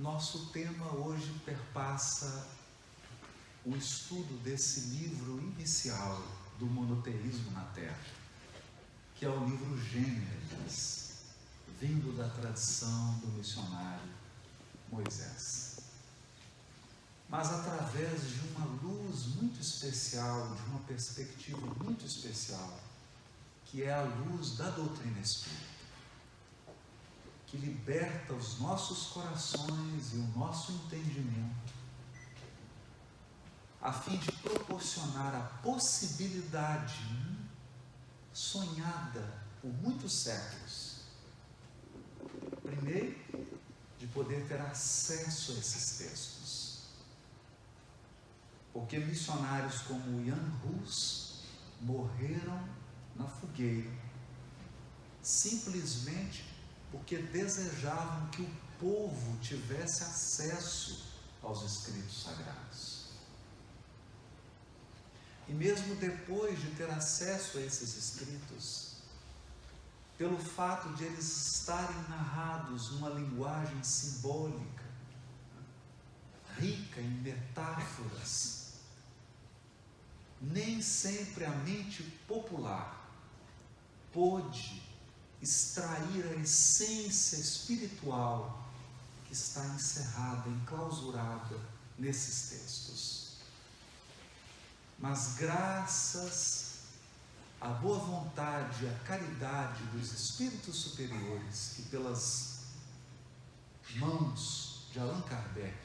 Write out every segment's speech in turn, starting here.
Nosso tema hoje perpassa o estudo desse livro inicial do monoteísmo na Terra, que é o livro Gênesis, vindo da tradição do missionário Moisés. Mas através de uma luz muito especial, de uma perspectiva muito especial, que é a luz da doutrina espírita, que liberta os nossos corações e o nosso entendimento, a fim de proporcionar a possibilidade sonhada por muitos séculos, primeiro, de poder ter acesso a esses textos, porque missionários como Jan Hus morreram na fogueira, simplesmente porque desejavam que o povo tivesse acesso aos escritos sagrados. E mesmo depois de ter acesso a esses escritos, pelo fato de eles estarem narrados numa linguagem simbólica, rica em metáforas, nem sempre a mente popular pôde extrair a essência espiritual que está encerrada, enclausurada nesses textos. Mas graças à boa vontade e à caridade dos espíritos superiores, que pelas mãos de Allan Kardec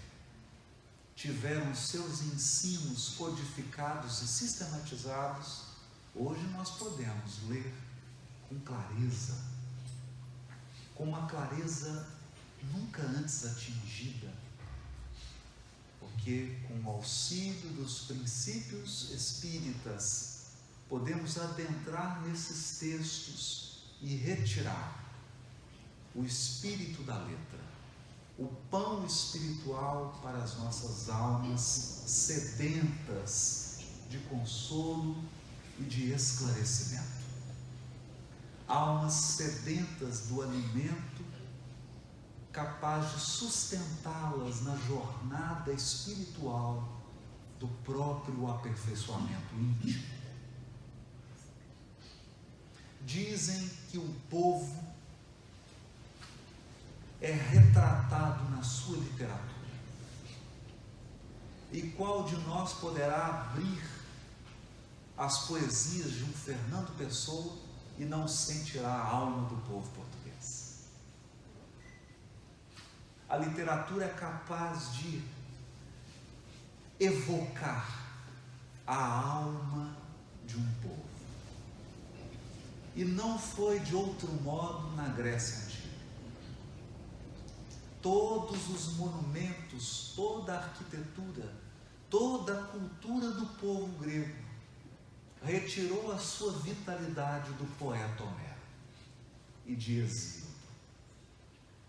tiveram seus ensinos codificados e sistematizados, hoje nós podemos ler com clareza, com uma clareza nunca antes atingida, porque com o auxílio dos princípios espíritas podemos adentrar nesses textos e retirar o espírito da letra, o pão espiritual para as nossas almas sedentas de consolo e de esclarecimento. Almas sedentas do alimento, capaz de sustentá-las na jornada espiritual do próprio aperfeiçoamento íntimo. Dizem que o povo é retratado na sua literatura. E qual de nós poderá abrir as poesias de um Fernando Pessoa e não sentirá a alma do povo português? A literatura é capaz de evocar a alma de um povo. E não foi de outro modo na Grécia Antiga. Todos os monumentos, toda a arquitetura, toda a cultura do povo grego retirou a sua vitalidade do poeta Homero e de Hesíodo.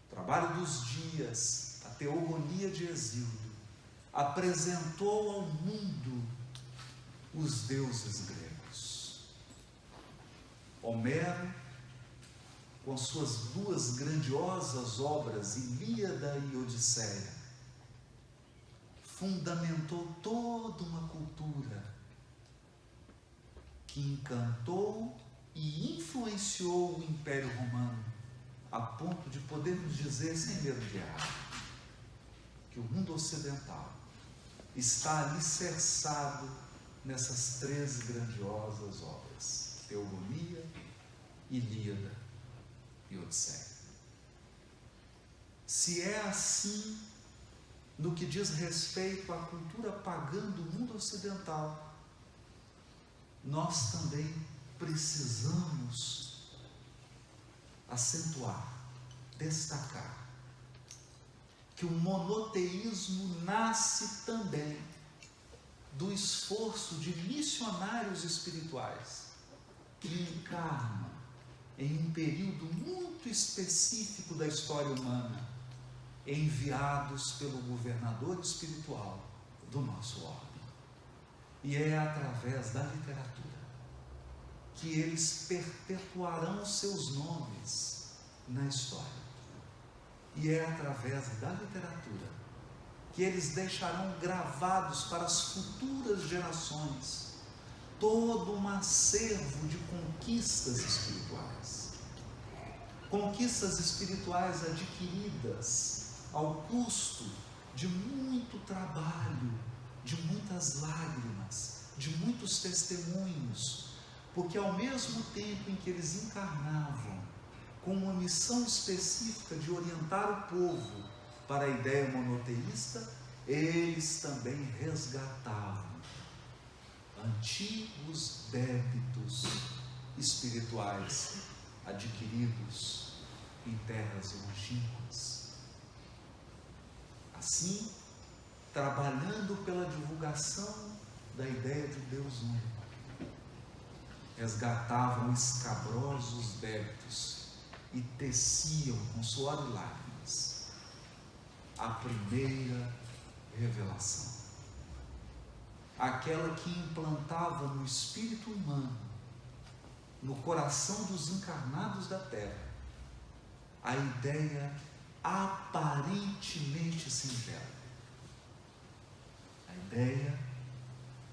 O trabalho dos dias, a teogonia de Hesíodo, apresentou ao mundo os deuses gregos. Homero, com suas duas grandiosas obras, Ilíada e Odisseia, fundamentou toda uma cultura que encantou e influenciou o Império Romano, a ponto de podermos dizer, sem medo de errar, que o mundo ocidental está alicerçado nessas três grandiosas obras: Teogonia, Ilíada e Odisseia. Se é assim no que diz respeito à cultura pagã do mundo ocidental, nós também precisamos acentuar, destacar, que o monoteísmo nasce também do esforço de missionários espirituais que encarnam em um período muito específico da história humana, enviados pelo governador espiritual do nosso ordem. E é através da literatura que eles perpetuarão seus nomes na história. e é através da literatura que eles deixarão gravados para as futuras gerações todo um acervo de conquistas espirituais. Conquistas espirituais adquiridas ao custo de muito trabalho, de muitas lágrimas, de muitos testemunhos, porque ao mesmo tempo em que eles encarnavam com uma missão específica de orientar o povo para a ideia monoteísta, eles também resgatavam antigos débitos espirituais adquiridos em terras longínquas. Assim, trabalhando pela divulgação da ideia de Deus único, resgatavam escabrosos débitos e teciam com suor e lágrimas a primeira revelação, aquela que implantava no espírito humano, no coração dos encarnados da terra, a ideia aparentemente singela, a ideia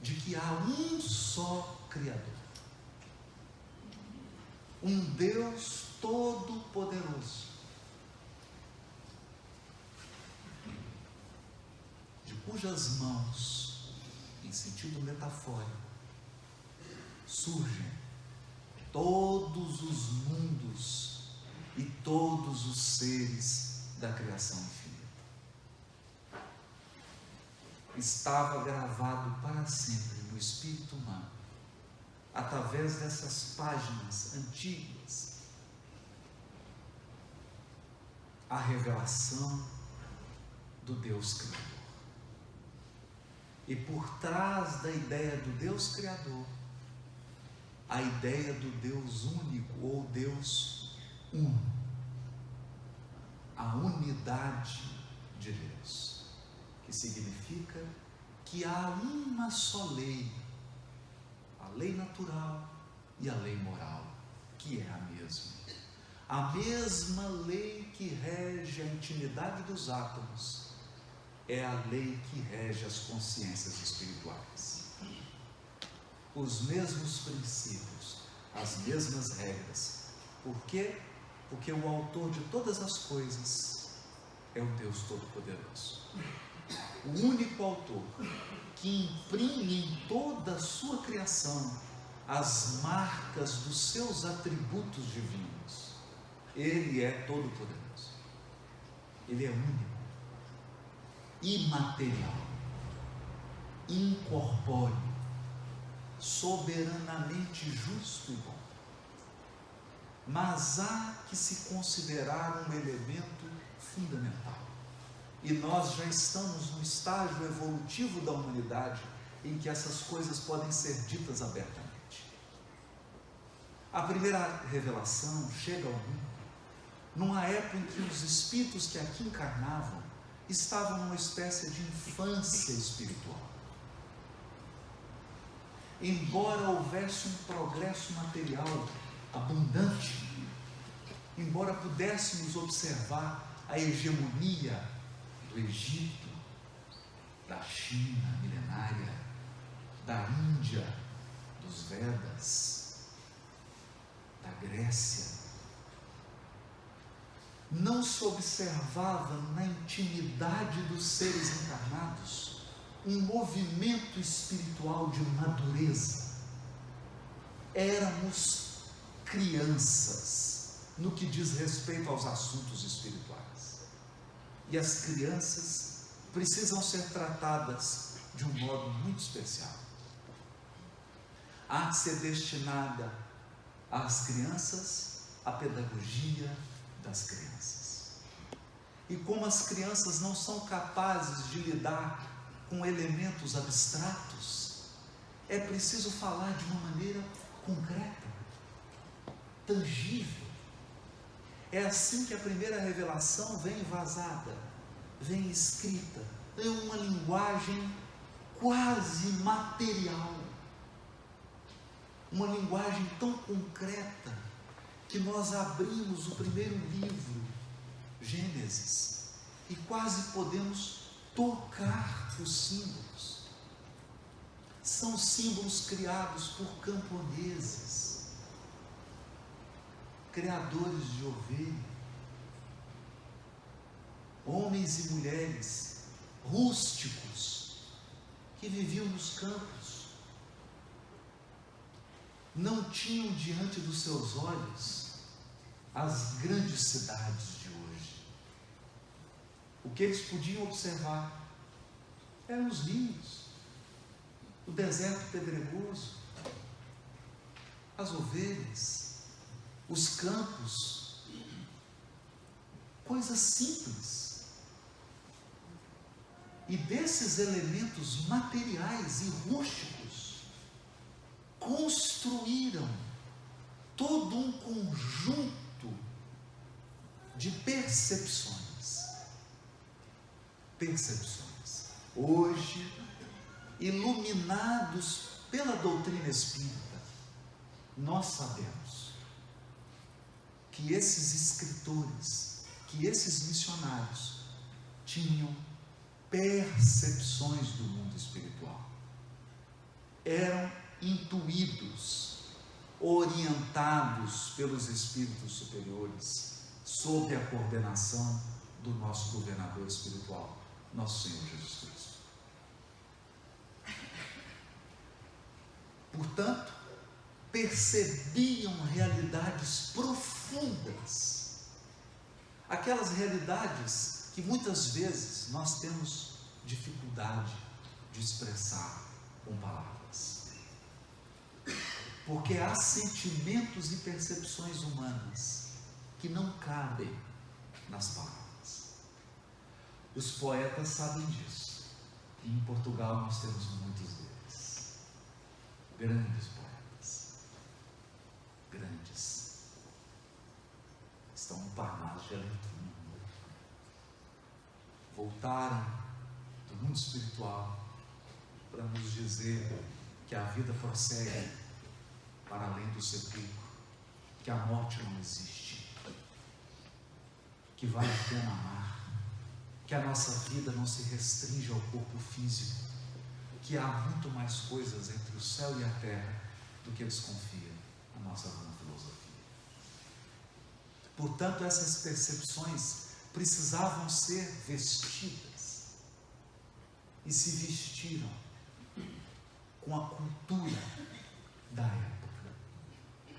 de que há um só Criador, um Deus todo-poderoso, de cujas mãos, em sentido metafórico, surgem todos os mundos e todos os seres da criação infinita. Estava gravado para sempre no espírito humano, através dessas páginas antigas, a revelação do Deus Criador. E por trás da ideia do Deus Criador, a ideia do Deus único ou Deus uno, a unidade de Deus, que significa que há uma só lei, a lei natural e a lei moral, que é a mesma lei que rege a intimidade dos átomos, é a lei que rege as consciências espirituais. Os mesmos princípios, as mesmas regras. Por quê? Porque o autor de todas as coisas é o Deus Todo-Poderoso. O único autor que imprime em toda a sua criação as marcas dos seus atributos divinos. Ele é todo-poderoso. Ele é único, imaterial, incorpóreo, soberanamente justo e bom. Mas há que se considerar um elemento fundamental. E nós já estamos no estágio evolutivo da humanidade em que essas coisas podem ser ditas abertamente. A primeira revelação chega ao mundo numa época em que os espíritos que aqui encarnavam estavam numa espécie de infância espiritual. Embora houvesse um progresso material abundante, embora pudéssemos observar a hegemonia do Egito, da China milenária, da Índia, dos Vedas, da Grécia, não se observava na intimidade dos seres encarnados um movimento espiritual de madureza. Éramos crianças no que diz respeito aos assuntos espirituais. E as crianças precisam ser tratadas de um modo muito especial. Há que ser destinada às crianças a pedagogia das crianças. E como as crianças não são capazes de lidar com elementos abstratos, é preciso falar de uma maneira concreta, tangível. É assim que a primeira revelação vem vazada, vem escrita, em uma linguagem quase material, uma linguagem tão concreta que nós abrimos o primeiro livro, Gênesis, Gênesis e quase podemos tocar os símbolos. São símbolos criados por camponeses, criadores de ovelha, homens e mulheres rústicos que viviam nos campos. Não tinham diante dos seus olhos as grandes cidades de hoje. O que eles podiam observar eram os rios, o deserto pedregoso, as ovelhas, os campos, coisas simples. E desses elementos materiais e rústicos, construíram todo um conjunto de percepções. Hoje, iluminados pela doutrina espírita, nós sabemos que esses escritores, que esses missionários tinham percepções do mundo espiritual, eram intuídos, orientados pelos espíritos superiores, sob a coordenação do nosso governador espiritual, nosso Senhor Jesus Cristo. Portanto, percebiam realidades profundas, aquelas realidades que muitas vezes nós temos dificuldade de expressar com palavras, porque há sentimentos e percepções humanas que não cabem nas palavras. Os poetas sabem disso, e em Portugal nós temos muitos deles, grandes poetas, grandes, estão no Parnaso de Alentum, voltaram do mundo espiritual para nos dizer que a vida prossegue para além do sepulcro, que a morte não existe, que vale a pena amar, que a nossa vida não se restringe ao corpo físico, que há muito mais coisas entre o céu e a terra do que desconfia a nossa vã filosofia. Portanto, essas percepções precisavam ser vestidas, e se vestiram com a cultura da época.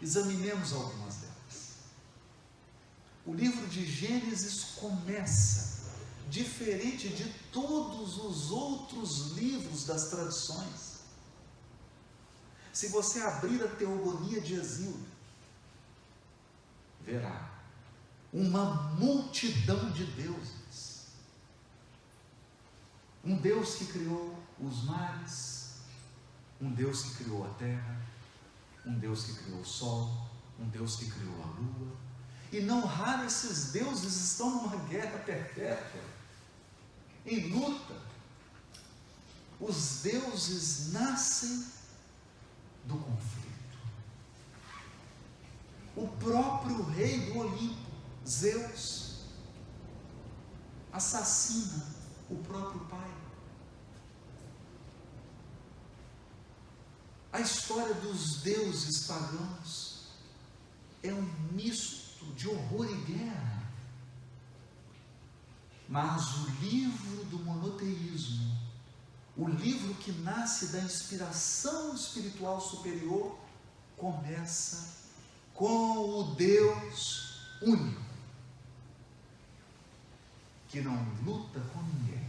Examinemos algumas delas. O livro de Gênesis começa diferente de todos os outros livros das tradições. Se você abrir a Teogonia de Hesíodo, verá uma multidão de deuses. Um Deus que criou os mares, um Deus que criou a terra, um Deus que criou o sol, um Deus que criou a lua. E não raro esses deuses estão numa guerra perpétua, em luta. Os deuses nascem do conflito. O próprio rei do Olimpo, Zeus, assassina o próprio pai. A história dos deuses pagãos é um misto de horror e guerra. Mas o livro do monoteísmo, o livro que nasce da inspiração espiritual superior, começa com o Deus único, que não luta com ninguém,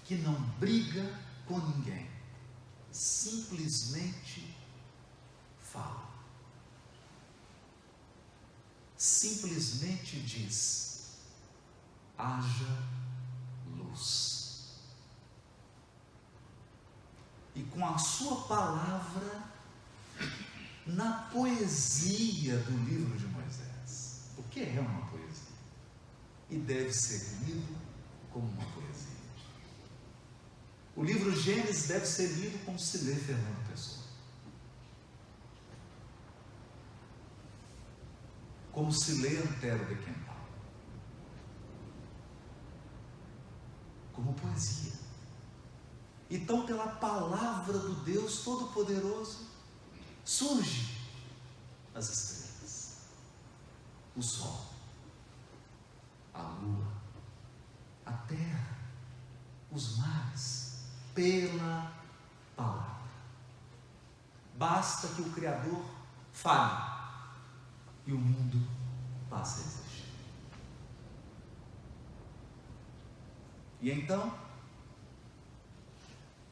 que não briga com ninguém, simplesmente fala. Simplesmente diz: haja luz. E com a sua palavra, na poesia do livro de Moisés, o que é uma poesia? E deve ser lido como uma poesia. O livro Gênesis deve ser lido como se lê Fernando Pessoa, como se lê Antero de Quental. como poesia. Então, pela palavra do Deus Todo-Poderoso, surge as estrelas, o sol, a lua, a terra, os mares, pela palavra. Basta que o Criador fale e o mundo passa a existir. E então,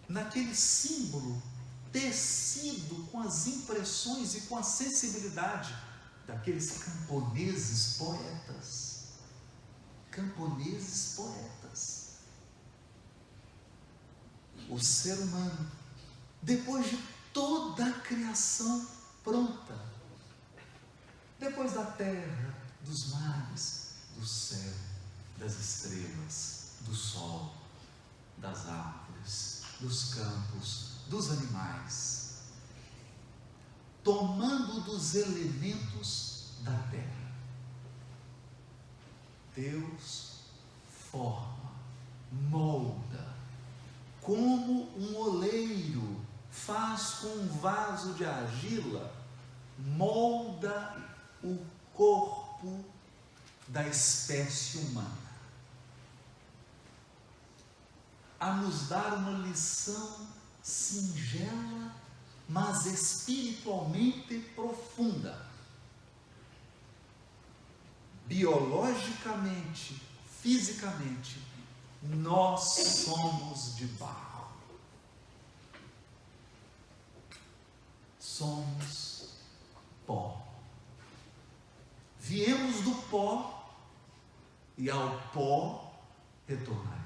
naquele símbolo tecido com as impressões e com a sensibilidade daqueles camponeses poetas, o ser humano, depois de toda a criação pronta, depois da terra, dos mares, do céu, das estrelas, do sol, das árvores, dos campos, dos animais, tomando dos elementos da terra, Deus forma, molda, como um oleiro faz com um vaso de argila, molda o corpo da espécie humana, a nos dar uma lição singela, mas espiritualmente profunda. Biologicamente, fisicamente, nós somos de barro. Somos pó. Viemos do pó e ao pó retornaremos.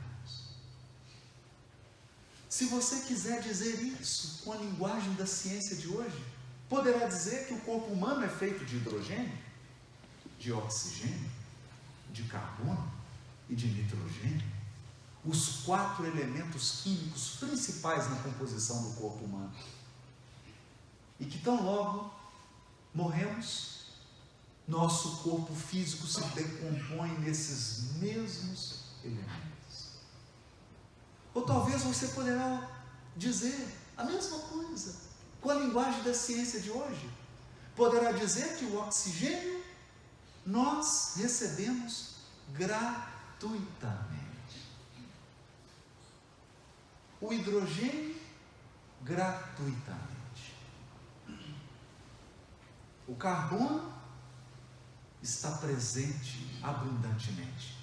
Se você quiser dizer isso com a linguagem da ciência de hoje, poderá dizer que o corpo humano é feito de hidrogênio, de oxigênio, de carbono e de nitrogênio, os 4 elementos químicos principais na composição do corpo humano. E que tão logo morremos, nosso corpo físico se decompõe nesses mesmos elementos. Ou talvez você poderá dizer a mesma coisa com a linguagem da ciência de hoje. Poderá dizer que o oxigênio nós recebemos gratuitamente. O hidrogênio, gratuitamente. O carbono está presente abundantemente.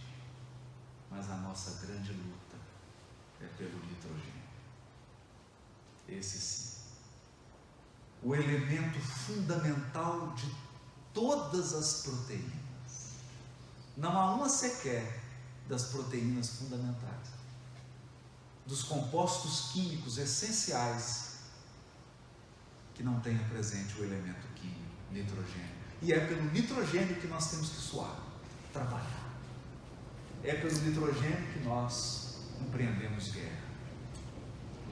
Mas a nossa grande luta é pelo nitrogênio. Esse sim. O elemento fundamental de todas as proteínas. Não há uma sequer das proteínas fundamentais, dos compostos químicos essenciais, que não tenha presente o elemento químico, nitrogênio. E é pelo nitrogênio que nós temos que suar, trabalhar. É pelo nitrogênio que nós empreendemos guerra,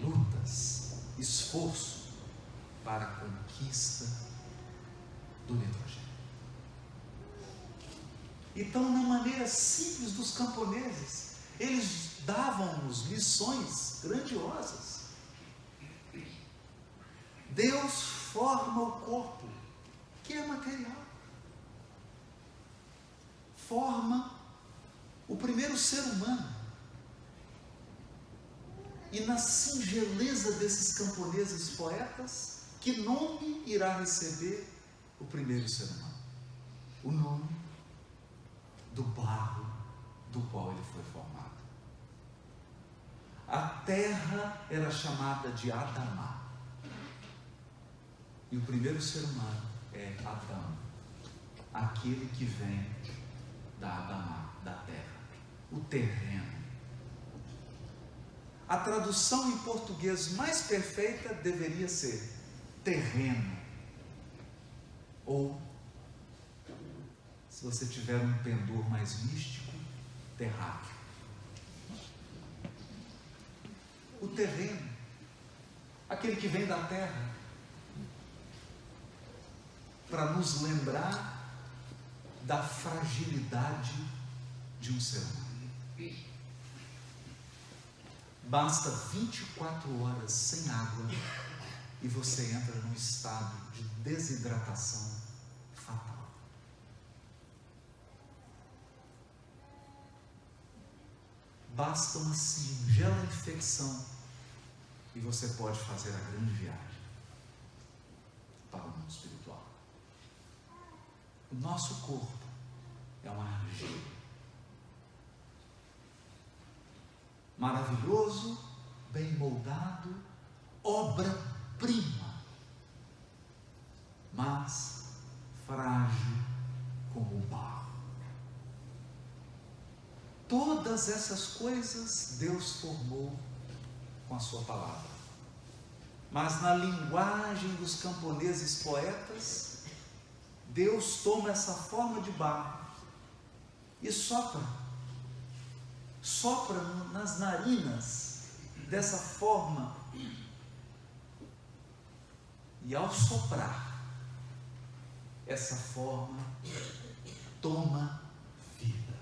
lutas, esforço para a conquista do nitrogênio. Então, na maneira simples dos camponeses, eles davam-nos lições grandiosas. Deus forma o corpo, que é material. Forma o primeiro ser humano. E na singeleza desses camponeses poetas, que nome irá receber o primeiro ser humano? O nome do barro do qual ele foi formado. A terra era chamada de Adamá. E o primeiro ser humano é Adão, aquele que vem da Adamá, da terra, o terreno. A tradução em português mais perfeita deveria ser terreno, ou, se você tiver um pendor mais místico, terráqueo. O terreno, aquele que vem da terra, para nos lembrar da fragilidade de um ser humano. Basta 24 horas sem água e você entra num estado de desidratação fatal. Basta uma singela infecção e você pode fazer a grande viagem para o mundo espiritual. O nosso corpo é uma argila. Maravilhoso, bem moldado, obra-prima, mas frágil como o barro. Todas essas coisas Deus formou com a sua palavra. Mas na linguagem dos camponeses poetas, Deus toma essa forma de barro e sopra nas narinas dessa forma, e ao soprar, essa forma toma vida.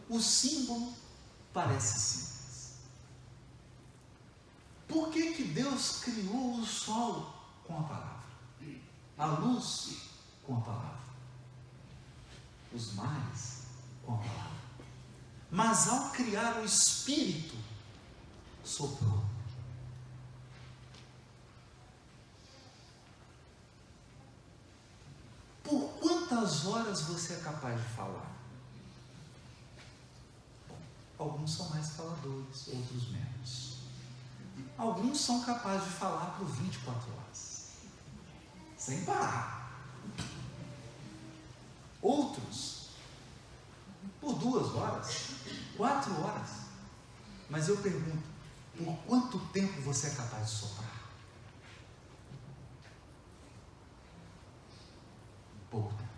O símbolo parece simples. Por que Deus criou o sol com a palavra, a luz com a palavra, os mares com a palavra? Mas ao criar o Espírito, soprou. Por quantas horas você é capaz de falar? Bom, alguns são mais faladores, outros menos. Alguns são capazes de falar por 24 horas, sem parar. Outros, por 2 horas, 4 horas. Mas eu pergunto, por quanto tempo você é capaz de soprar? Pouco tempo.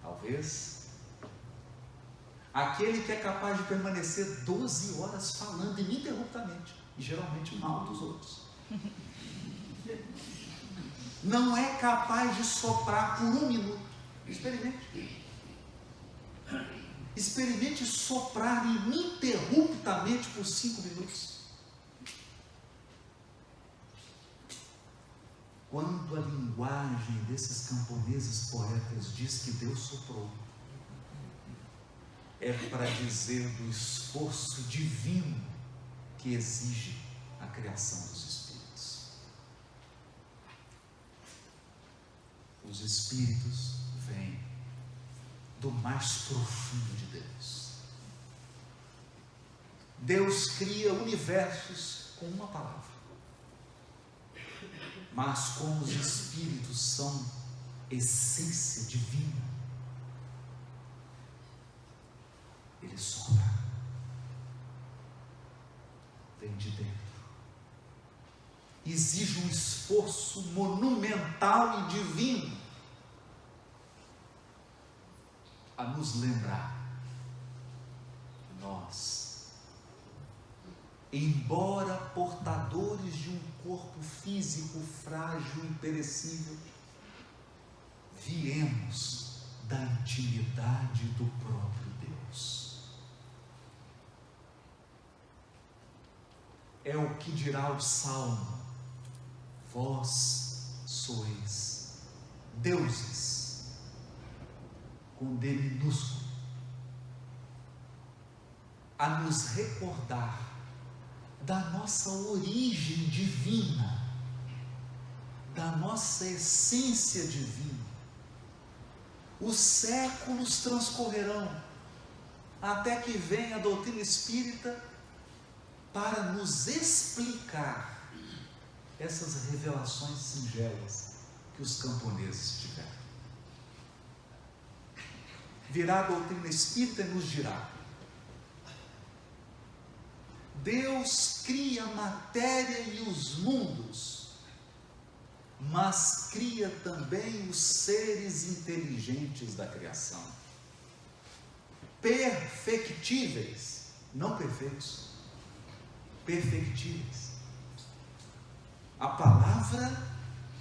Talvez aquele que é capaz de permanecer 12 horas falando ininterruptamente, e geralmente mal dos outros, não é capaz de soprar por 1 minuto. Experimente. Experimente soprar ininterruptamente por 5 minutos. Quando a linguagem desses camponeses poetas diz que Deus soprou, é para dizer do esforço divino que exige a criação dos espíritos. Os espíritos vêm do mais profundo de Deus. Deus cria universos com uma palavra. Mas como os espíritos são essência divina, ele sopra, vem de dentro, exige um esforço monumental e divino a nos lembrar que nós, embora portadores de um corpo físico frágil e perecível, viemos da intimidade do próprio Deus. É o que dirá o Salmo: vós sois deuses, com D minúsculo, a nos recordar da nossa origem divina, da nossa essência divina. Os séculos transcorrerão até que venha a doutrina espírita para nos explicar essas revelações singelas que os camponeses tiveram. Virá a doutrina espírita e nos dirá: Deus cria a matéria e os mundos, mas cria também os seres inteligentes da criação, perfectíveis, não perfeitos, perfectíveis. A palavra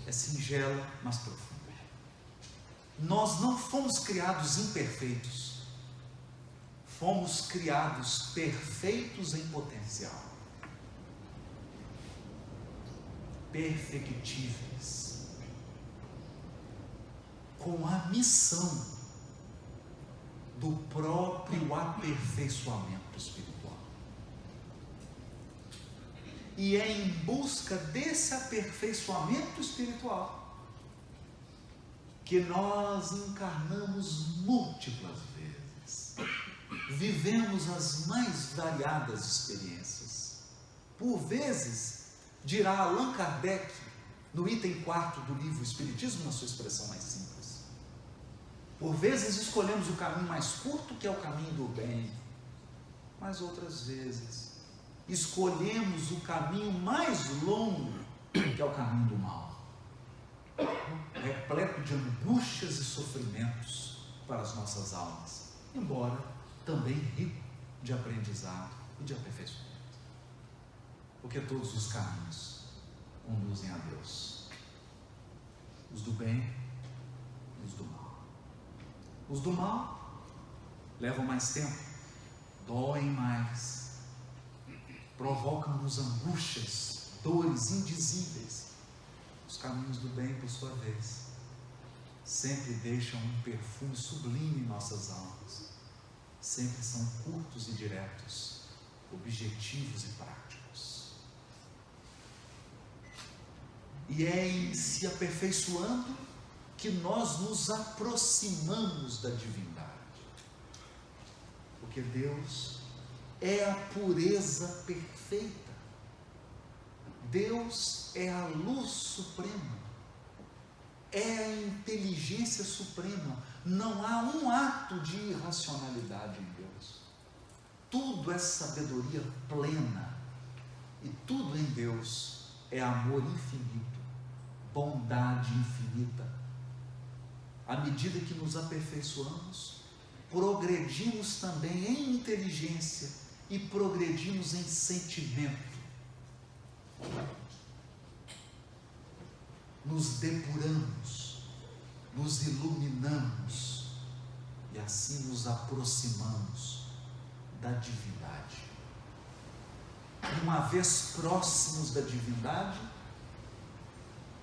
é singela, mas profunda. Nós não fomos criados imperfeitos, fomos criados perfeitos em potencial, perfectíveis, com a missão do próprio aperfeiçoamento espiritual. E é em busca desse aperfeiçoamento espiritual que nós encarnamos múltiplas vezes, vivemos as mais variadas experiências. Por vezes, dirá Allan Kardec, no item 4 do livro Espiritismo, na sua expressão mais simples, por vezes escolhemos o caminho mais curto, que é o caminho do bem, mas outras vezes escolhemos o caminho mais longo, que é o caminho do mal, repleto de angústias e sofrimentos para as nossas almas, embora também rico de aprendizado e de aperfeiçoamento, porque todos os caminhos conduzem a Deus, os do bem e os do mal. Os do mal levam mais tempo, doem mais, provocam-nos angústias, dores indizíveis. Os caminhos do bem, por sua vez, sempre deixam um perfume sublime em nossas almas, sempre são curtos e diretos, objetivos e práticos. E é em se aperfeiçoando que nós nos aproximamos da divindade, porque Deus é a pureza perfeita, Deus é a luz suprema, é a inteligência suprema. Não há um ato de irracionalidade em Deus, tudo é sabedoria plena, e tudo em Deus é amor infinito, bondade infinita. À medida que nos aperfeiçoamos, progredimos também em inteligência e progredimos em sentimento. Nos depuramos, nos iluminamos e assim nos aproximamos da divindade. E uma vez próximos da divindade,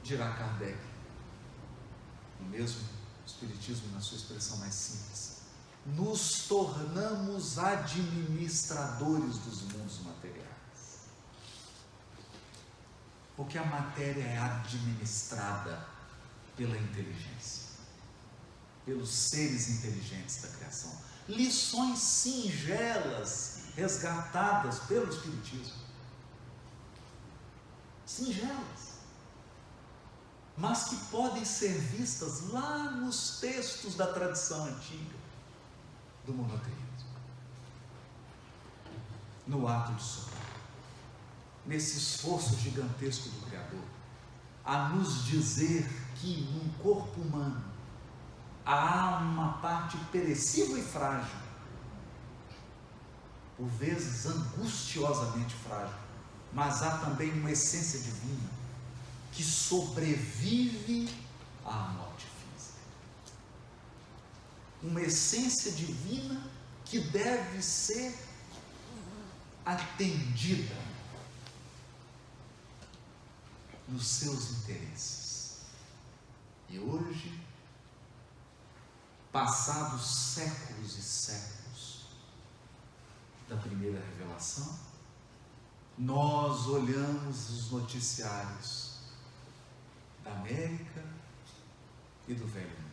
dirá Kardec, no mesmo Espiritismo, na sua expressão mais simples, nos tornamos administradores dos mundos materiais. Porque a matéria é administrada pela inteligência, pelos seres inteligentes da criação. Lições singelas resgatadas pelo Espiritismo. Singelas, mas que podem ser vistas lá nos textos da tradição antiga do monoteísmo, no ato de soprar, nesse esforço gigantesco do Criador, a nos dizer que num corpo humano há uma parte perecível e frágil, por vezes angustiosamente frágil, mas há também uma essência divina que sobrevive à morte física. Uma essência divina que deve ser atendida nos seus interesses. E hoje, passados séculos e séculos da primeira revelação, nós olhamos os noticiários da América e do Velho Mundo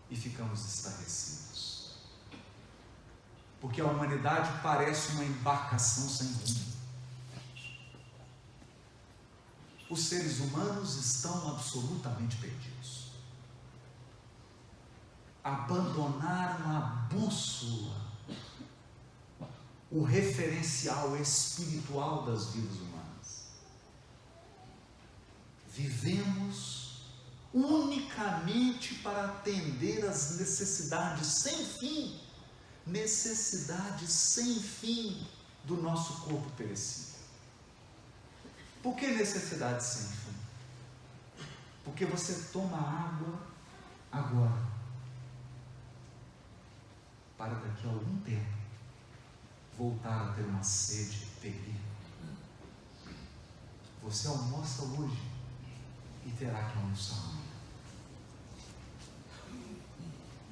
e ficamos estarrecidos, porque a humanidade parece uma embarcação sem rumo. Os seres humanos estão absolutamente perdidos, abandonaram a bússola, o referencial espiritual das vidas humanas. Vivemos unicamente para atender às necessidades sem fim do nosso corpo perecível. Por que necessidade sem fim? Porque você toma água agora, para daqui a algum tempo voltar a ter uma sede terrível. Você almoça hoje e terá que almoçar amanhã.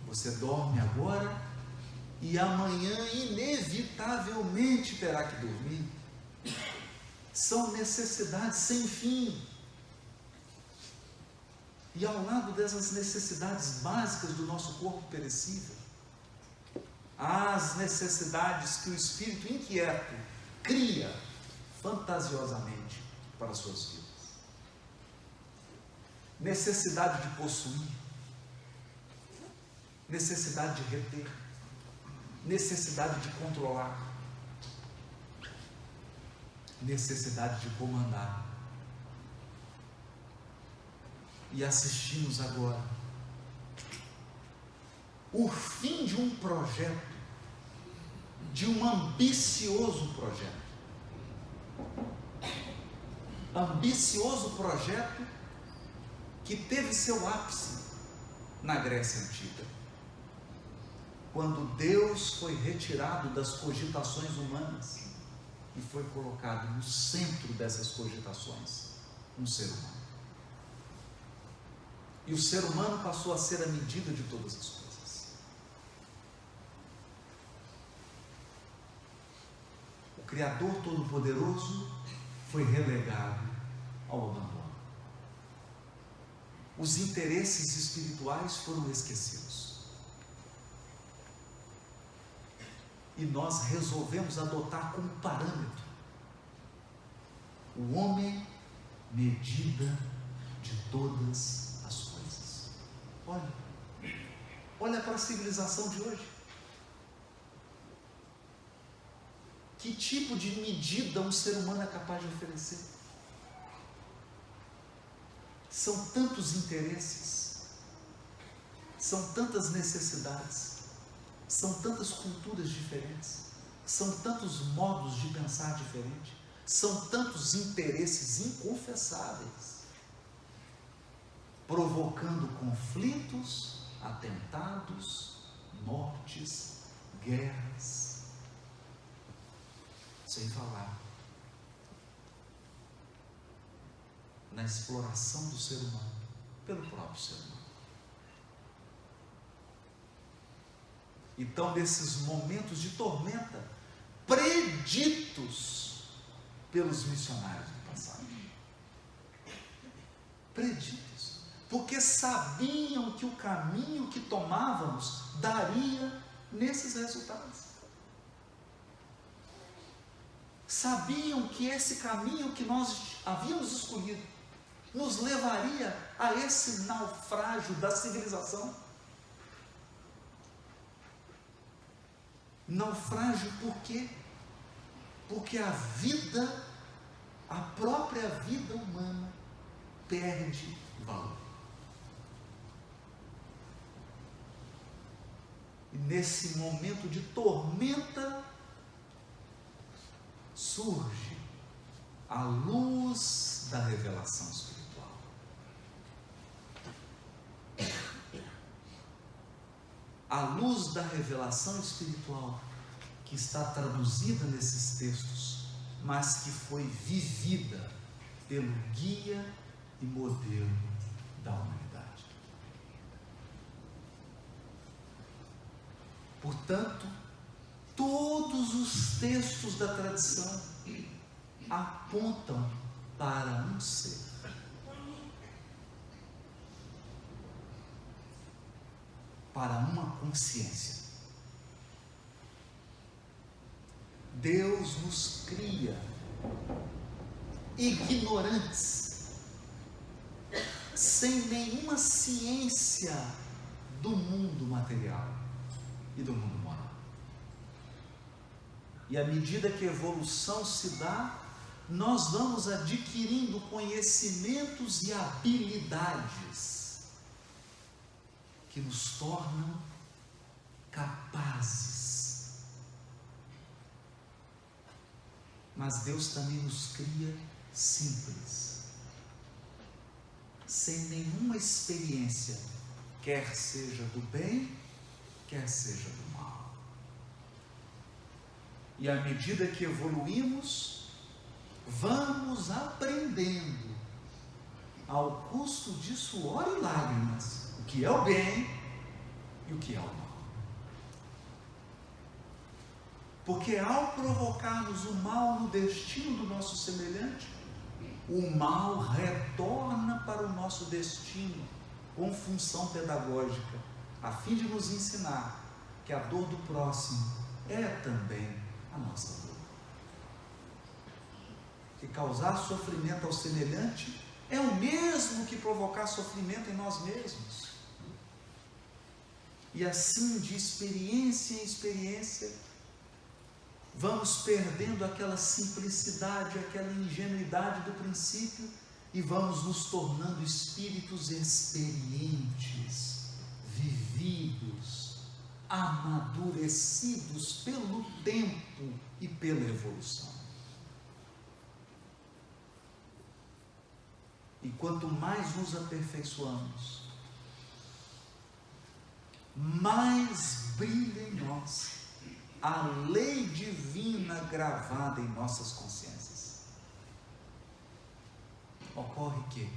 Você dorme agora e amanhã inevitavelmente terá que dormir. São necessidades sem fim. E ao lado dessas necessidades básicas do nosso corpo perecível, há as necessidades que o espírito inquieto cria fantasiosamente para as suas vidas. Necessidade de possuir, necessidade de reter, necessidade de controlar, necessidade de comandar. E assistimos agora o fim de um projeto, de um ambicioso projeto. Ambicioso projeto que teve seu ápice na Grécia Antiga, quando Deus foi retirado das cogitações humanas e foi colocado no centro dessas cogitações um ser humano. E o ser humano passou a ser a medida de todas as coisas. O Criador Todo-Poderoso foi relegado ao abandono. Os interesses espirituais foram esquecidos. E nós resolvemos adotar como parâmetro o homem, medida de todas as coisas. Olha para a civilização de hoje. Que tipo de medida um ser humano é capaz de oferecer? São tantos interesses, são tantas necessidades, são tantas culturas diferentes, são tantos modos de pensar diferentes, são tantos interesses inconfessáveis, provocando conflitos, atentados, mortes, guerras, sem falar na exploração do ser humano pelo próprio ser humano. Então, nesses momentos de tormenta, preditos pelos missionários do passado, preditos, porque sabiam que o caminho que tomávamos daria nesses resultados. Sabiam que esse caminho que nós havíamos escolhido nos levaria a esse naufrágio da civilização. Naufrágio por quê? Porque a vida, a própria vida humana, perde valor. E nesse momento de tormenta, surge a luz da revelação espiritual. A luz da revelação espiritual que está traduzida nesses textos, mas que foi vivida pelo guia e modelo da humanidade. Portanto, todos os textos da tradição apontam para um ser. Para uma consciência. Deus nos cria ignorantes, sem nenhuma ciência do mundo material e do mundo moral. E à medida que a evolução se dá, nós vamos adquirindo conhecimentos e habilidades que nos tornam capazes. Mas Deus também nos cria simples, sem nenhuma experiência, quer seja do bem, quer seja do mal. E à medida que evoluímos, vamos aprendendo, ao custo de suor e lágrimas, o que é o bem e o que é o mal. Porque ao provocarmos o mal no destino do nosso semelhante, o mal retorna para o nosso destino com função pedagógica, a fim de nos ensinar que a dor do próximo é também a nossa dor. Que causar sofrimento ao semelhante é o mesmo que provocar sofrimento em nós mesmos. E assim, de experiência em experiência, vamos perdendo aquela simplicidade, aquela ingenuidade do princípio e vamos nos tornando espíritos experientes, vividos, amadurecidos pelo tempo e pela evolução. E quanto mais nos aperfeiçoamos, mais brilha em nós a lei divina gravada em nossas consciências. Ocorre que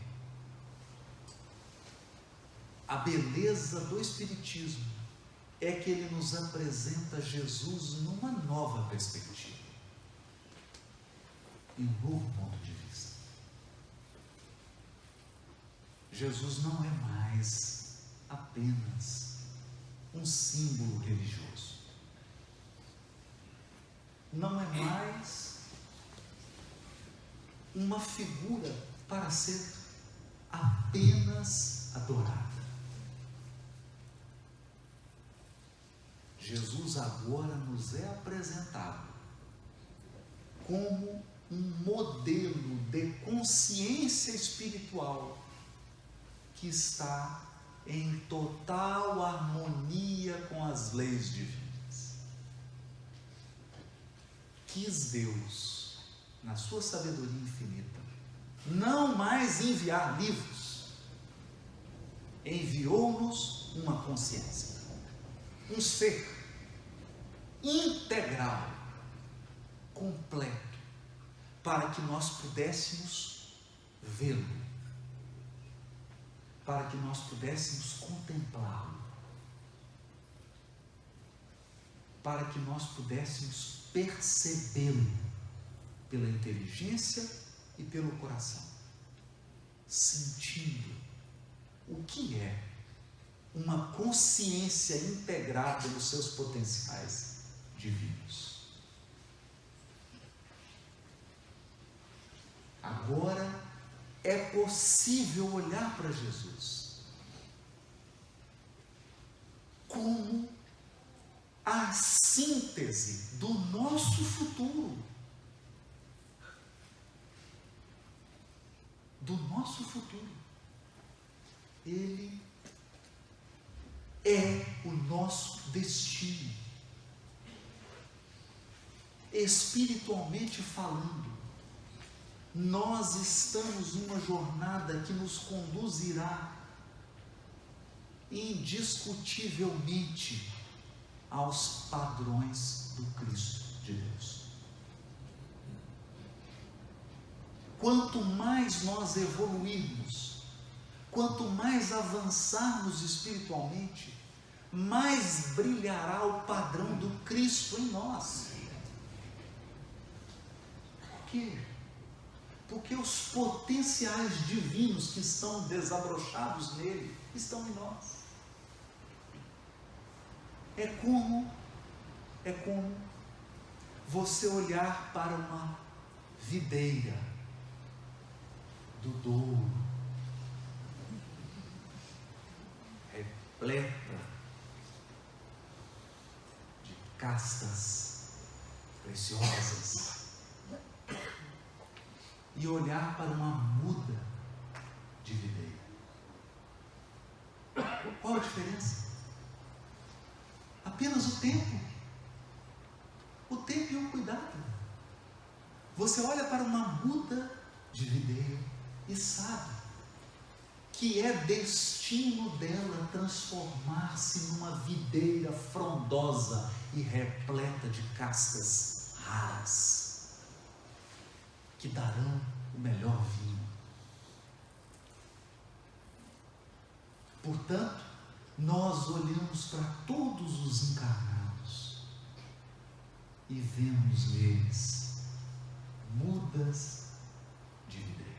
a beleza do Espiritismo é que ele nos apresenta Jesus numa nova perspectiva, em um novo ponto de vista. Jesus não é mais apenas um símbolo religioso. Não é mais uma figura para ser apenas adorada. Jesus agora nos é apresentado como um modelo de consciência espiritual que está em total harmonia com as leis divinas. Quis Deus, na sua sabedoria infinita, não mais enviar livros, enviou-nos uma consciência, um ser integral, completo, para que nós pudéssemos vê-lo, para que nós pudéssemos contemplá-lo, para que nós pudéssemos percebê-lo pela inteligência e pelo coração, sentindo o que é uma consciência integrada nos seus potenciais divinos. Agora é possível olhar para Jesus como a síntese do nosso futuro. Do nosso futuro. Ele é o nosso destino. Espiritualmente falando, nós estamos numa jornada que nos conduzirá indiscutivelmente aos padrões do Cristo de Deus. Quanto mais nós evoluirmos, quanto mais avançarmos espiritualmente, mais brilhará o padrão do Cristo em nós. Por quê? Porque os potenciais divinos que estão desabrochados nele estão em nós. É como você olhar para uma videira do Douro, repleta de castas preciosas, e olhar para uma muda de videira. Qual a diferença? Apenas o tempo e o cuidado. Você olha para uma muda de videira e sabe que é destino dela transformar-se numa videira frondosa e repleta de castas raras, que darão o melhor vinho. Portanto, nós olhamos para todos os encarnados e vemos neles mudas de videira,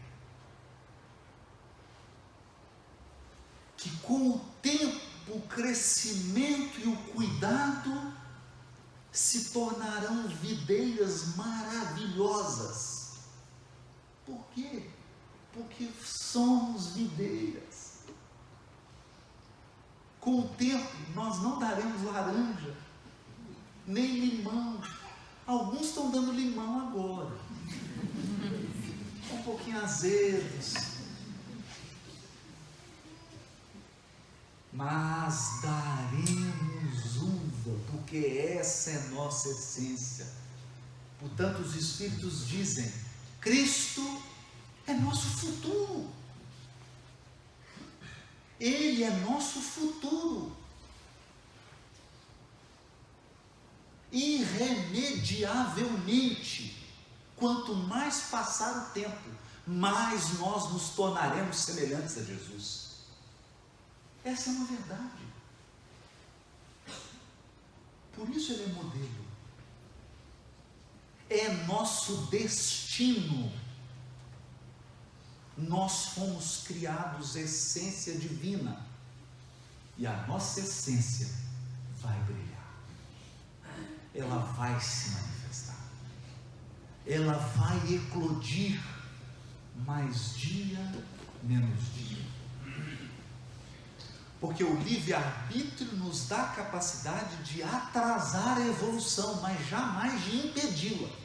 que com o tempo, o crescimento e o cuidado se tornarão videiras maravilhosas. Por quê? Porque somos videiras. Com o tempo, nós não daremos laranja, nem limão. Alguns estão dando limão agora, um pouquinho azedos, mas daremos uva, porque essa é nossa essência. Portanto, os Espíritos dizem: Cristo é nosso futuro. Ele é nosso futuro. Irremediavelmente, quanto mais passar o tempo, mais nós nos tornaremos semelhantes a Jesus. Essa é uma verdade. Por isso ele é modelo. É nosso destino. Nós fomos criados essência divina, e a nossa essência vai brilhar, ela vai se manifestar, ela vai eclodir, mais dia, menos dia, porque o livre-arbítrio nos dá a capacidade de atrasar a evolução, mas jamais de impedi-la.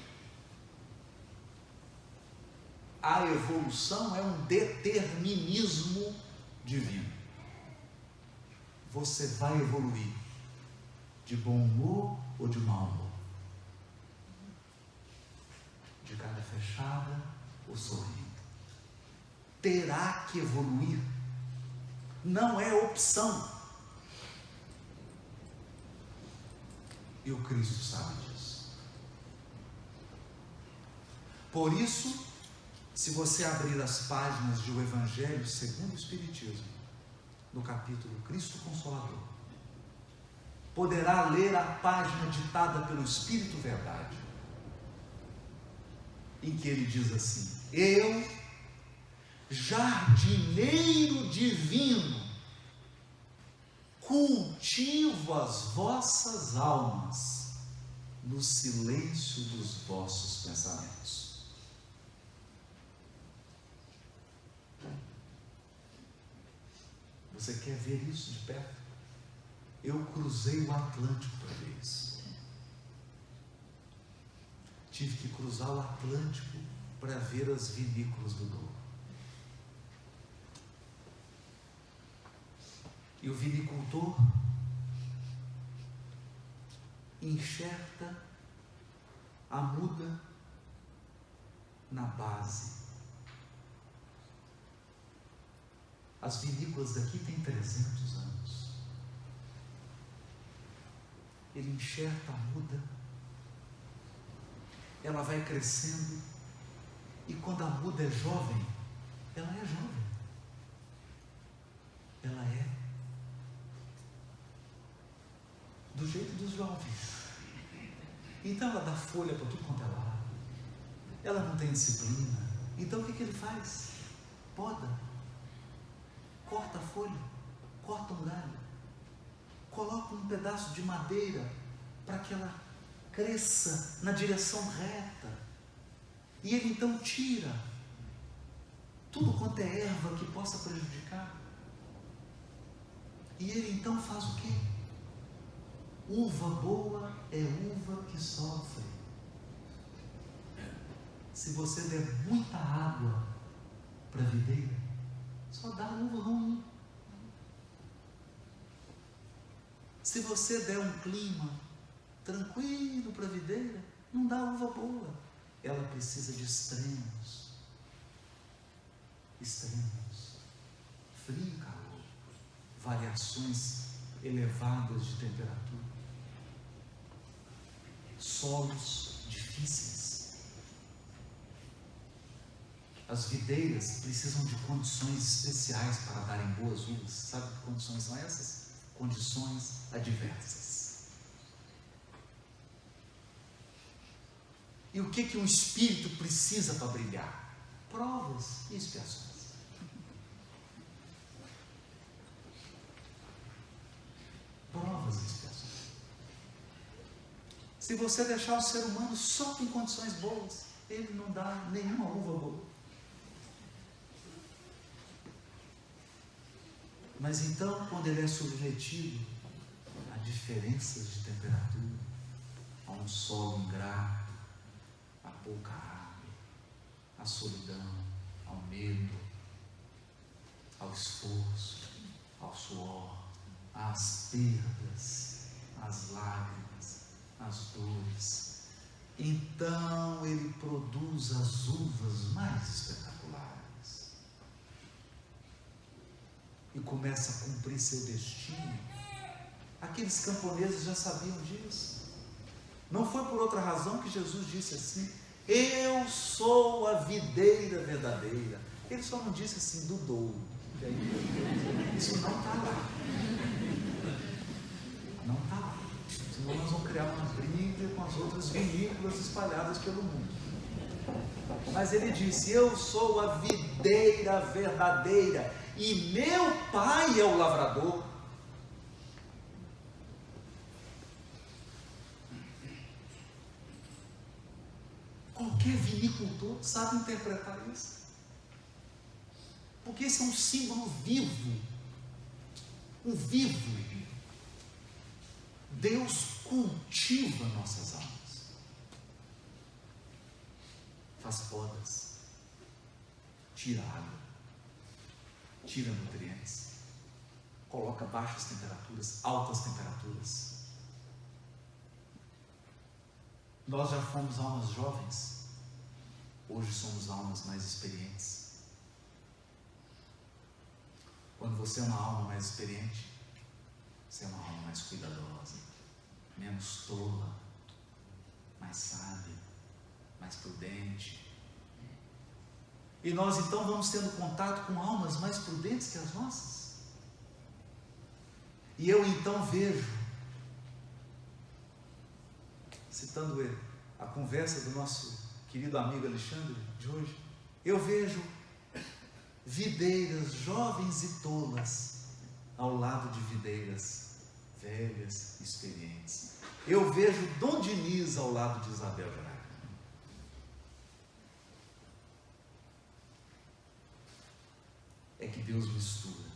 A evolução é um determinismo divino. Você vai evoluir de bom humor ou de mau humor, de cara fechada ou sorrindo. Terá que evoluir, não é opção. E o Cristo sabe disso. Por isso, se você abrir as páginas do Evangelho segundo o Espiritismo, no capítulo Cristo Consolador, poderá ler a página ditada pelo Espírito Verdade, em que ele diz assim: eu, jardineiro divino, cultivo as vossas almas no silêncio dos vossos pensamentos. Você quer ver isso de perto? Eu cruzei o Atlântico uma vez. Tive que cruzar o Atlântico para ver as vinícolas do Douro. E o vinicultor enxerta a muda na base. As vinícolas daqui têm 300 anos. Ele enxerta a muda, ela vai crescendo, e quando a muda é jovem, ela é jovem. Ela é do jeito dos jovens. Então ela dá folha para tudo quanto é lado. Ela não tem disciplina. Então o que ele faz? Poda. Corta a folha, corta um galho, coloca um pedaço de madeira para que ela cresça na direção reta. E ele então tira tudo quanto é erva que possa prejudicar. E ele então faz o quê? Uva boa é uva que sofre. Se você der muita água para a videira, só dá uva ruim. Se você der um clima tranquilo para a videira, não dá uva boa. Ela precisa de extremos. Frio e calor, variações elevadas de temperatura, solos difíceis. As videiras precisam de condições especiais para darem boas uvas. Sabe que condições são essas? Condições adversas. E o que um espírito precisa para brilhar? Provas e expiações. Provas e expiações. Se você deixar o ser humano só em condições boas, ele não dá nenhuma uva boa. Mas então, quando ele é submetido a diferenças de temperatura, a um solo ingrato, a pouca água, à solidão, ao medo, ao esforço, ao suor, às perdas, às lágrimas, às dores, então ele produz as uvas mais espetaculares e começa a cumprir seu destino. Aqueles camponeses já sabiam disso. Não foi por outra razão que Jesus disse assim: eu sou a videira verdadeira. Ele só não disse assim do douro. Isso não está lá. Não está lá. Senão nós vamos criar uma briga com as outras vinícolas espalhadas pelo mundo. Mas ele disse: eu sou a videira verdadeira e meu pai é o lavrador. Qualquer vinicultor sabe interpretar isso. Porque esse é um símbolo vivo. Um vivo. Deus cultiva nossas almas. Faz podas. Tira água. Tira nutrientes. Coloca baixas temperaturas, altas temperaturas. Nós já fomos almas jovens. Hoje somos almas mais experientes. Quando você é uma alma mais experiente, você é uma alma mais cuidadosa, menos tola, mais sábia, mais prudente. E nós então vamos tendo contato com almas mais prudentes que as nossas. E eu então vejo, citando ele, a conversa do nosso querido amigo Alexandre de hoje, eu vejo videiras jovens e tolas ao lado de videiras velhas e experientes. Eu vejo Dom Diniz ao lado de Isabel Braga. É que Deus mistura.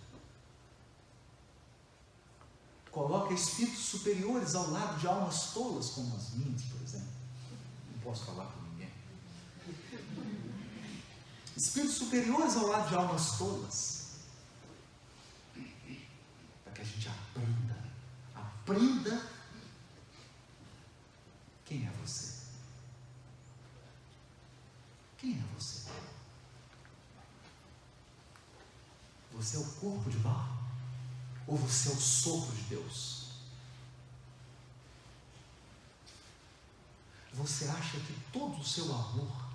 Coloca espíritos superiores ao lado de almas tolas, como as minhas, por exemplo. Não posso falar com ninguém. Espíritos superiores ao lado de almas tolas. Para que a gente aprenda quem é você. Quem é você? Você é o corpo de barro? Ou você é o sopro de Deus? Você acha que todo o seu amor,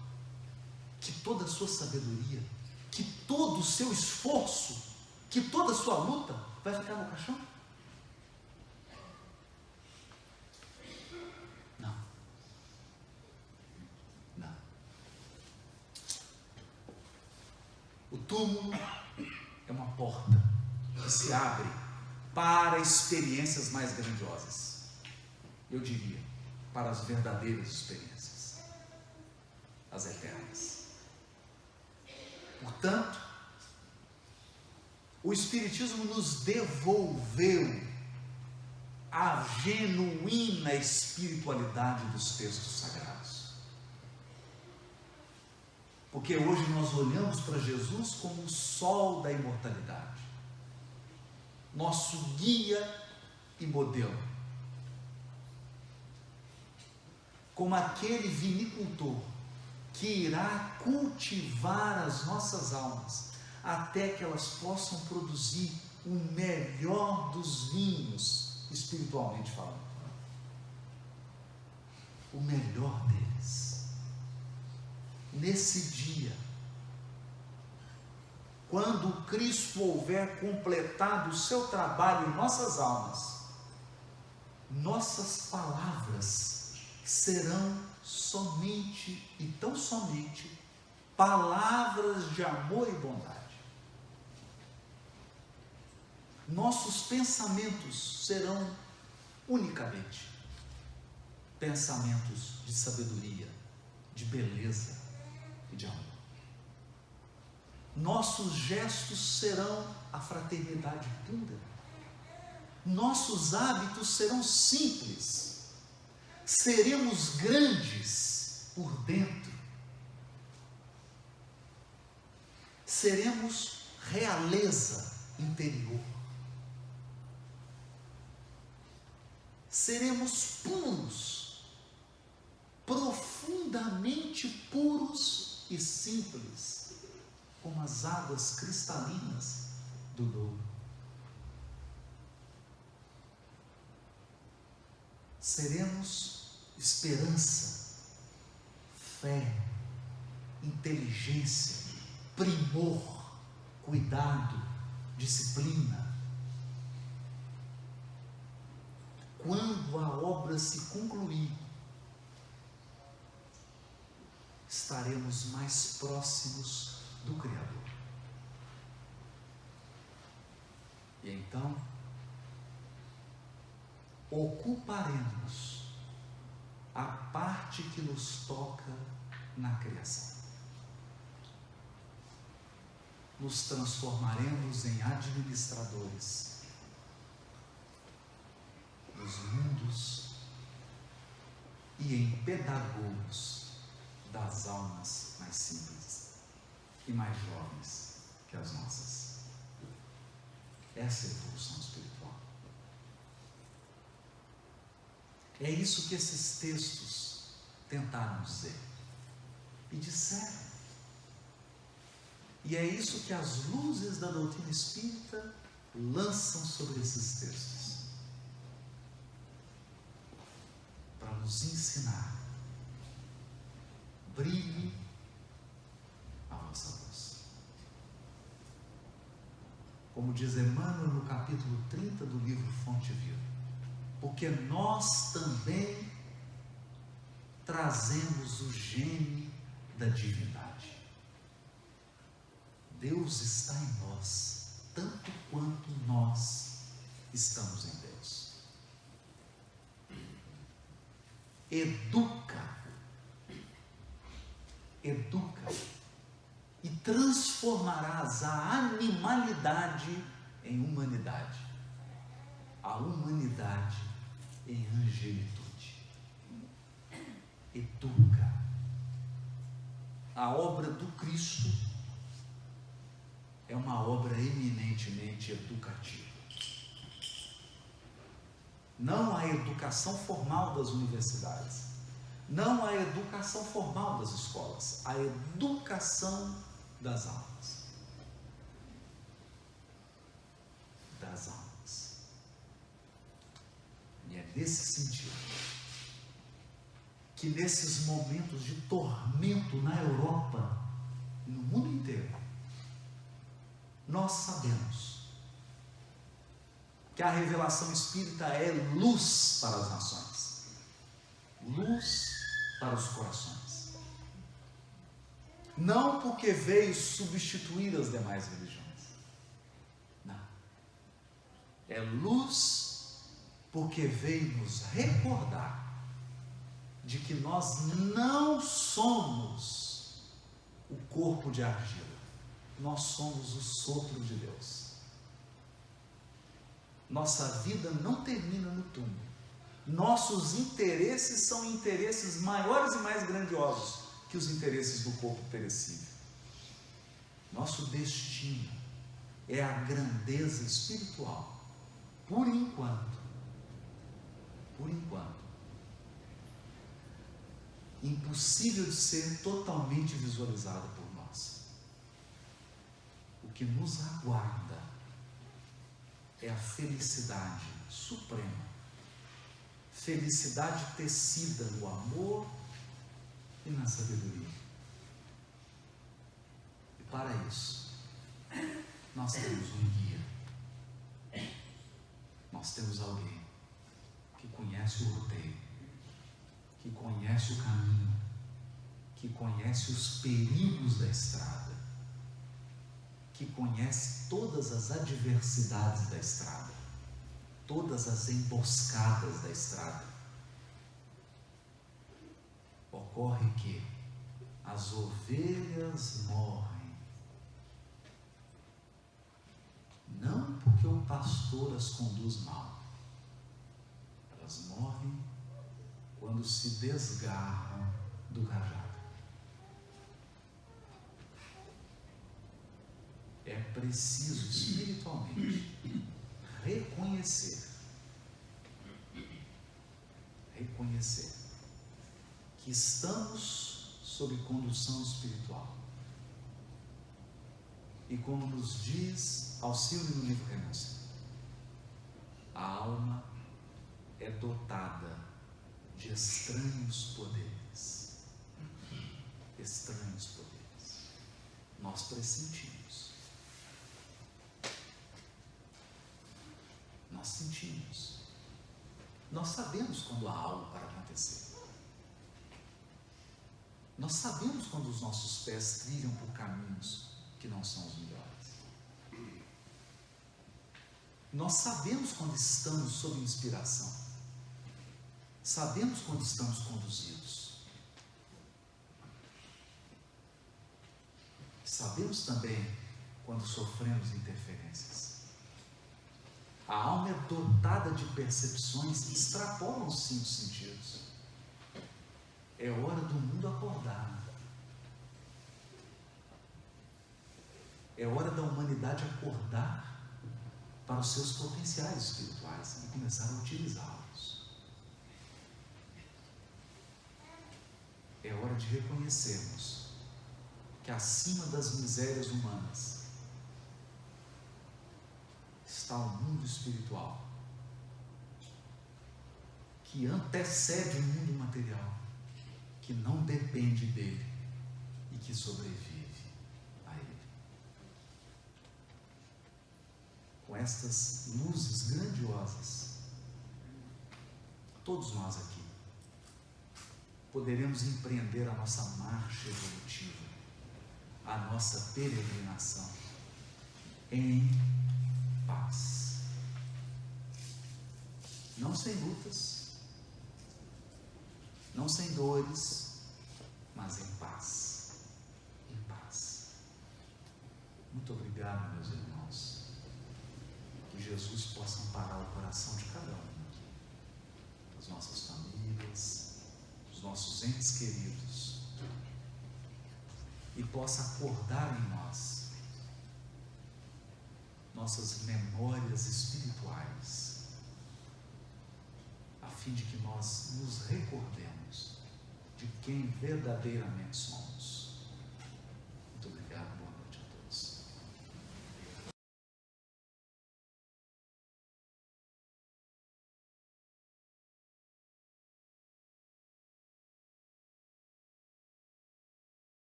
que toda a sua sabedoria, que todo o seu esforço, que toda a sua luta vai ficar no caixão? Não. Não. O túmulo é uma porta que se abre para experiências mais grandiosas. Eu diria, para as verdadeiras experiências, as eternas. Portanto, o Espiritismo nos devolveu a genuína espiritualidade dos textos sagrados. Porque hoje nós olhamos para Jesus como o sol da imortalidade, nosso guia e modelo, como aquele vinicultor que irá cultivar as nossas almas até que elas possam produzir o melhor dos vinhos, espiritualmente falando. o melhor deles. Nesse dia, quando Cristo houver completado o seu trabalho em nossas almas, nossas palavras serão somente e tão somente palavras de amor e bondade. Nossos pensamentos serão unicamente pensamentos de sabedoria, de beleza e de amor. Nossos gestos serão a fraternidade pura. Nossos hábitos serão simples. Seremos grandes por dentro. Seremos realeza interior. Seremos puros, profundamente puros e simples, como as águas cristalinas do Douro. Seremos esperança, fé, inteligência, primor, cuidado, disciplina. Quando a obra se concluir, estaremos mais próximos do Criador. E então, ocuparemos a parte que nos toca na criação. Nos transformaremos em administradores dos mundos e em pedagogos das almas mais simples e mais jovens que as nossas. Essa é a evolução espiritual. É isso que esses textos tentaram dizer e disseram. E é isso que as luzes da doutrina espírita lançam sobre esses textos, para nos ensinar: brilhe a vossa luz. Como diz Emmanuel no capítulo 30 do livro Fonte Viva, porque nós também trazemos o gene da divindade. Deus está em nós, tanto quanto nós estamos em Deus. Educa e transformarás a animalidade em humanidade, a humanidade em angelitude. Educa. A obra do Cristo é uma obra eminentemente educativa. Não a educação formal das universidades, não a educação formal das escolas, a educação das almas. Das almas. E é nesse sentido que nesses momentos de tormento na Europa e no mundo inteiro, nós sabemos que a revelação espírita é luz para as nações, luz para os corações. Não porque veio substituir as demais religiões, não. É luz porque veio nos recordar de que nós não somos o corpo de argila, nós somos o sopro de Deus. Nossa vida não termina no túmulo. Nossos interesses são interesses maiores e mais grandiosos que os interesses do corpo perecível. Nosso destino é a grandeza espiritual, por enquanto, impossível de ser totalmente visualizada por nós. O que nos aguarda é a felicidade suprema, felicidade tecida no amor e na sabedoria. E para isso, nós temos um guia. Nós temos alguém que conhece o roteiro, que conhece o caminho, que conhece os perigos da estrada, que conhece todas as adversidades da estrada, todas as emboscadas da estrada. Ocorre que as ovelhas morrem, não porque o pastor as conduz mal, elas morrem quando se desgarram do cajado. É preciso espiritualmente reconhecer que estamos sob condução espiritual. E como nos diz Alcílio no livro Renúncia, a alma é dotada de estranhos poderes. Estranhos poderes. Nós pressentimos. Nós sentimos. Nós sabemos quando há algo para acontecer. Nós sabemos quando os nossos pés trilham por caminhos que não são os melhores. Nós sabemos quando estamos sob inspiração. Sabemos quando estamos conduzidos. Sabemos também quando sofremos interferências. A alma é dotada de percepções que extrapolam os 5 sentidos. É hora do mundo acordar. É hora da humanidade acordar para os seus potenciais espirituais e começar a utilizá-los. É hora de reconhecermos que acima das misérias humanas está o mundo espiritual, que antecede o mundo material, que não depende dele e que sobrevive a ele. Com estas luzes grandiosas, todos nós aqui poderemos empreender a nossa marcha evolutiva, a nossa peregrinação em paz. Não sem lutas, não sem dores, mas em paz. Em paz. Muito obrigado, meus irmãos. Que Jesus possa amparar o coração de cada um aqui, das nossas famílias, dos nossos entes queridos, e possa acordar em nós nossas memórias espirituais, a fim de que nós nos recordemos de quem verdadeiramente somos.